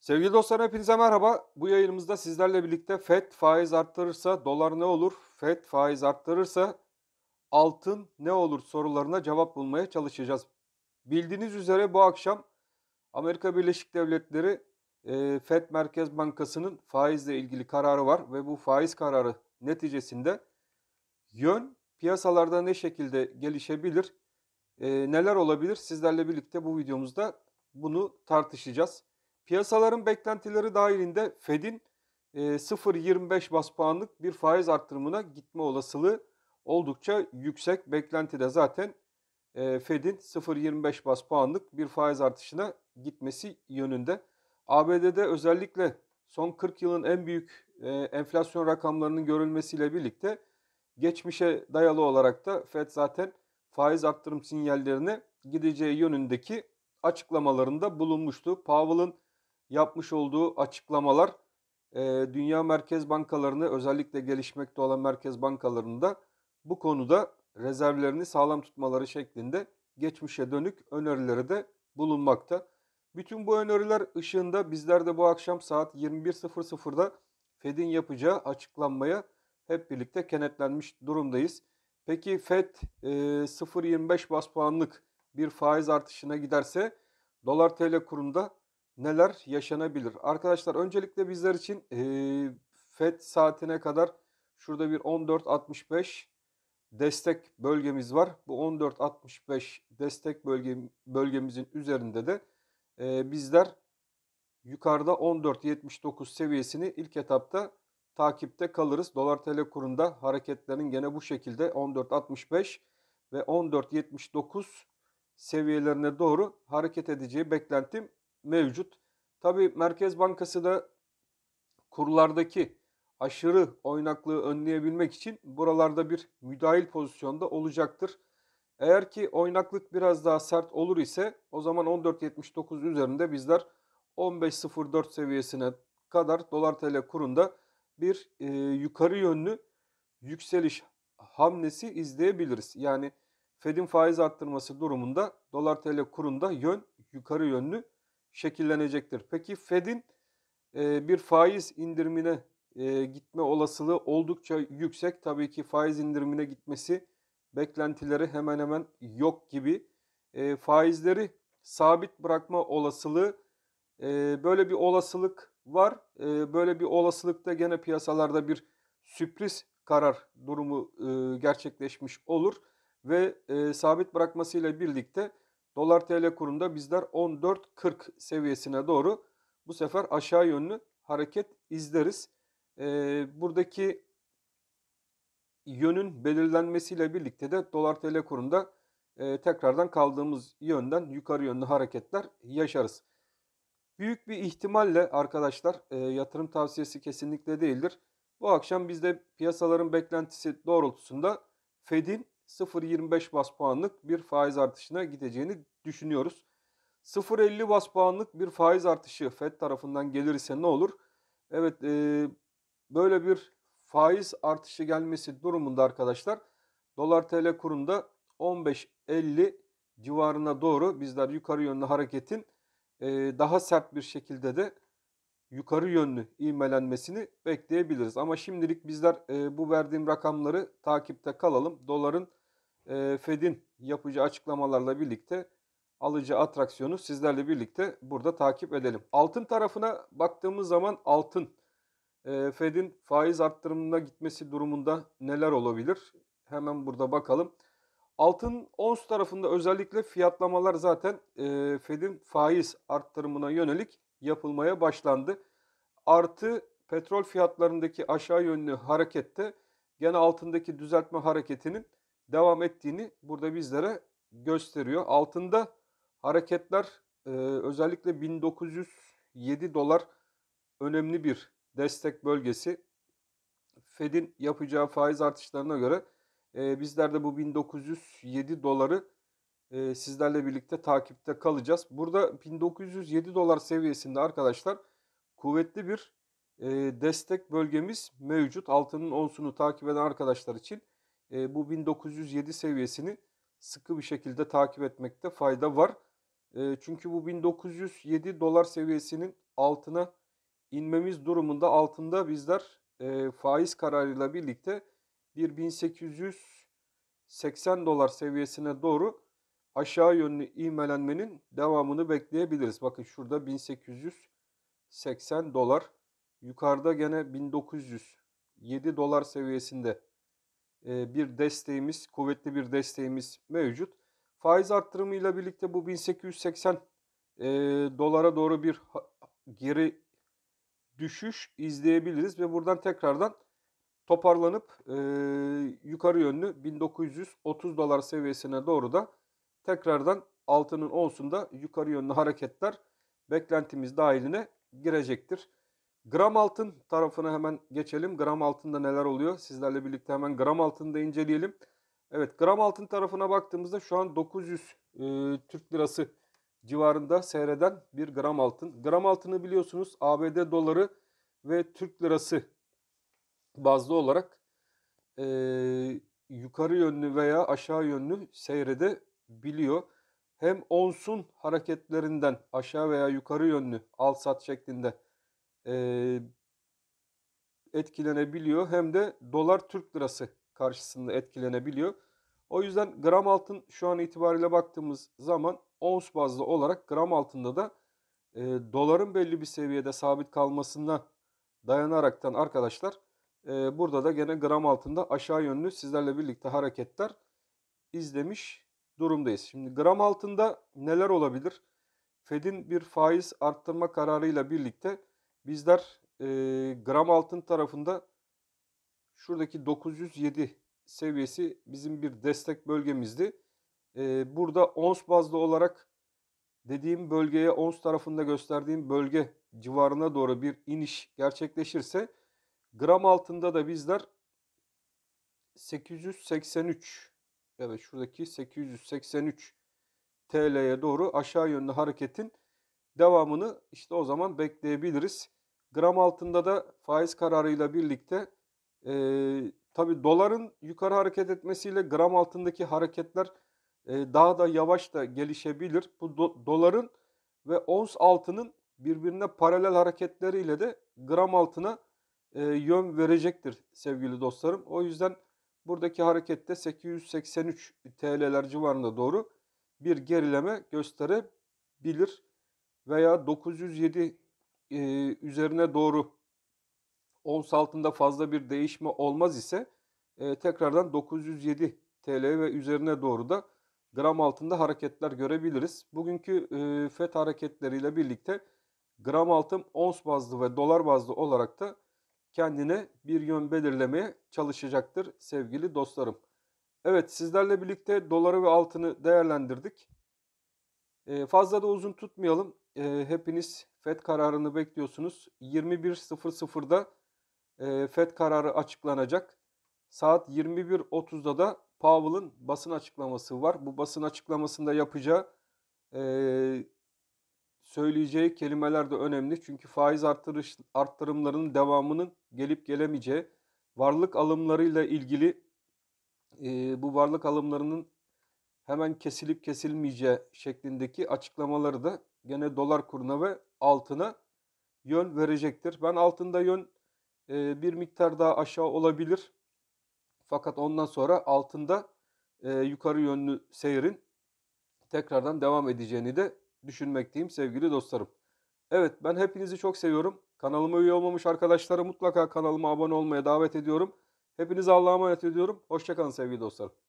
Sevgili dostlar hepinize merhaba. Bu yayınımızda sizlerle birlikte FED faiz arttırırsa dolar ne olur? FED faiz arttırırsa altın ne olur sorularına cevap bulmaya çalışacağız. Bildiğiniz üzere bu akşam Amerika Birleşik Devletleri FED Merkez Bankası'nın faizle ilgili kararı var ve bu faiz kararı neticesinde yön piyasalarda ne şekilde gelişebilir, neler olabilir? Sizlerle birlikte bu videomuzda bunu tartışacağız. Piyasaların beklentileri dahilinde Fed'in 0,25 bas puanlık bir faiz arttırımına gitme olasılığı oldukça yüksek. Beklentide zaten Fed'in 0,25 bas puanlık bir faiz artışına gitmesi yönünde. ABD'de özellikle son 40 yılın en büyük enflasyon rakamlarının görülmesiyle birlikte geçmişe dayalı olarak da Fed zaten faiz arttırım sinyallerine gideceği yönündeki açıklamalarında bulunmuştu. Powell'ın yapmış olduğu açıklamalar dünya merkez bankalarını, özellikle gelişmekte olan merkez bankalarını da bu konuda rezervlerini sağlam tutmaları şeklinde geçmişe dönük önerileri de bulunmakta. Bütün bu öneriler ışığında bizler de bu akşam saat 21.00'da Fed'in yapacağı açıklanmaya hep birlikte kenetlenmiş durumdayız. Peki FED 0,25 bas puanlık bir faiz artışına giderse dolar TL kurunda neler yaşanabilir? Arkadaşlar öncelikle bizler için FED saatine kadar şurada bir 14.65 destek bölgemiz var. Bu 14.65 destek bölgemizin üzerinde de bizler yukarıda 14.79 seviyesini ilk etapta takipte kalırız. Dolar TL kurunda hareketlerin gene bu şekilde 14.65 ve 14.79 seviyelerine doğru hareket edeceği beklentim mevcut. Tabii Merkez Bankası da kurlardaki aşırı oynaklığı önleyebilmek için buralarda bir müdahil pozisyonda olacaktır. Eğer ki oynaklık biraz daha sert olur ise o zaman 14.79 üzerinde bizler 15.04 seviyesine kadar dolar TL kurunda bir yukarı yönlü yükseliş hamlesi izleyebiliriz. Yani Fed'in faiz arttırması durumunda dolar TL kurunda yön yukarı yönlü şekillenecektir. Peki Fed'in bir faiz indirimine gitme olasılığı oldukça yüksek. Tabii ki faiz indirimine gitmesi beklentileri hemen hemen yok gibi. Faizleri sabit bırakma olasılığı, böyle bir olasılık var. Böyle bir olasılıkta gene piyasalarda bir sürpriz karar durumu gerçekleşmiş olur ve sabit bırakmasıyla birlikte dolar TL kurunda bizler 14.40 seviyesine doğru bu sefer aşağı yönlü hareket izleriz. Buradaki yönün belirlenmesiyle birlikte de dolar TL kurunda tekrardan kaldığımız yönden yukarı yönlü hareketler yaşarız. Büyük bir ihtimalle arkadaşlar yatırım tavsiyesi kesinlikle değildir. Bu akşam biz de piyasaların beklentisi doğrultusunda Fed'in 0,25 bas puanlık bir faiz artışına gideceğini düşünüyoruz. 0,50 bas puanlık bir faiz artışı Fed tarafından gelirse ne olur? Evet, böyle bir faiz artışı gelmesi durumunda arkadaşlar dolar TL kurunda 15.50 civarına doğru bizler yukarı yönlü hareketin daha sert bir şekilde de yukarı yönlü ivmelenmesini bekleyebiliriz. Ama şimdilik bizler bu verdiğim rakamları takipte kalalım. Doların Fed'in yapacağı açıklamalarla birlikte alıcı atraksiyonu sizlerle birlikte burada takip edelim. Altın tarafına baktığımız zaman altın Fed'in faiz arttırımına gitmesi durumunda neler olabilir? Hemen burada bakalım. Altın ons tarafında özellikle fiyatlamalar zaten Fed'in faiz arttırımına yönelik yapılmaya başlandı. Artı petrol fiyatlarındaki aşağı yönlü harekette gene altındaki düzeltme hareketinin devam ettiğini burada bizlere gösteriyor. Altında hareketler özellikle 1907 dolar önemli bir destek bölgesi. Fed'in yapacağı faiz artışlarına göre bizler de bu 1907 doları sizlerle birlikte takipte kalacağız. Burada 1907 dolar seviyesinde arkadaşlar kuvvetli bir destek bölgemiz mevcut. Altının onsunu takip eden arkadaşlar için bu 1907 seviyesini sıkı bir şekilde takip etmekte fayda var. Çünkü bu 1907 dolar seviyesinin altına inmemiz durumunda altında bizler faiz kararıyla birlikte bir 1880 dolar seviyesine doğru aşağı yönlü ivmelenmenin devamını bekleyebiliriz. Bakın şurada 1880 dolar. Yukarıda gene 1907 dolar seviyesinde bir desteğimiz, kuvvetli bir desteğimiz mevcut. Faiz arttırımıyla birlikte bu 1880 dolara doğru bir geri düşüş izleyebiliriz ve buradan tekrardan toparlanıp yukarı yönlü 1930 dolar seviyesine doğru da tekrardan altının onsunda yukarı yönlü hareketler beklentimiz dahiline girecektir. Gram altın tarafına hemen geçelim. Gram altında neler oluyor? Sizlerle birlikte hemen gram altını da inceleyelim. Evet, gram altın tarafına baktığımızda şu an 900 Türk lirası civarında seyreden bir gram altın. Gram altını biliyorsunuz ABD doları ve Türk lirası bazlı olarak yukarı yönlü veya aşağı yönlü seyredebiliyor. Hem onsun hareketlerinden aşağı veya yukarı yönlü al sat şeklinde etkilenebiliyor, hem de dolar Türk lirası karşısında etkilenebiliyor. O yüzden gram altın şu an itibariyle baktığımız zaman ons bazlı olarak gram altında da doların belli bir seviyede sabit kalmasına dayanaraktan arkadaşlar burada da gene gram altında aşağı yönlü sizlerle birlikte hareketler izlemiş durumdayız. Şimdi gram altında neler olabilir? Fed'in bir faiz arttırma kararıyla birlikte bizler gram altın tarafında şuradaki 907 seviyesi bizim bir destek bölgemizdi. Burada ons bazlı olarak dediğim bölgeye, ons tarafında gösterdiğim bölge civarına doğru bir iniş gerçekleşirse gram altında da bizler 883, evet şuradaki 883 TL'ye doğru aşağı yönlü hareketin devamını işte o zaman bekleyebiliriz. Gram altında da faiz kararıyla birlikte tabii doların yukarı hareket etmesiyle gram altındaki hareketler daha da yavaş da gelişebilir. Bu doların ve ons altının birbirine paralel hareketleriyle de gram altına yön verecektir sevgili dostlarım. O yüzden buradaki harekette 883 TL'ler civarında doğru bir gerileme gösterebilir veya 907 üzerine doğru ons altında fazla bir değişme olmaz ise tekrardan 907 TL ve üzerine doğru da gram altında hareketler görebiliriz. Bugünkü FED hareketleriyle birlikte gram altın ons bazlı ve dolar bazlı olarak da kendine bir yön belirlemeye çalışacaktır sevgili dostlarım. Evet, sizlerle birlikte doları ve altını değerlendirdik. Fazla da uzun tutmayalım. Hepiniz FED kararını bekliyorsunuz. 21.00'da FED kararı açıklanacak. Saat 21.30'da da Powell'ın basın açıklaması var. Bu basın açıklamasında yapacağı, söyleyeceği kelimeler de önemli. Çünkü faiz arttırımlarının devamının gelip gelemeyeceği, varlık alımlarıyla ilgili bu varlık alımlarının hemen kesilip kesilmeyeceği şeklindeki açıklamaları da gene dolar kuruna ve altına yön verecektir. Ben altında yön bir miktar daha aşağı olabilir. Fakat ondan sonra altında yukarı yönlü seyrin tekrardan devam edeceğini de düşünmekteyim sevgili dostlarım. Evet, ben hepinizi çok seviyorum. Kanalıma üye olmamış arkadaşları mutlaka kanalıma abone olmaya davet ediyorum. Hepinizi Allah'a emanet ediyorum. Hoşça kalın sevgili dostlarım.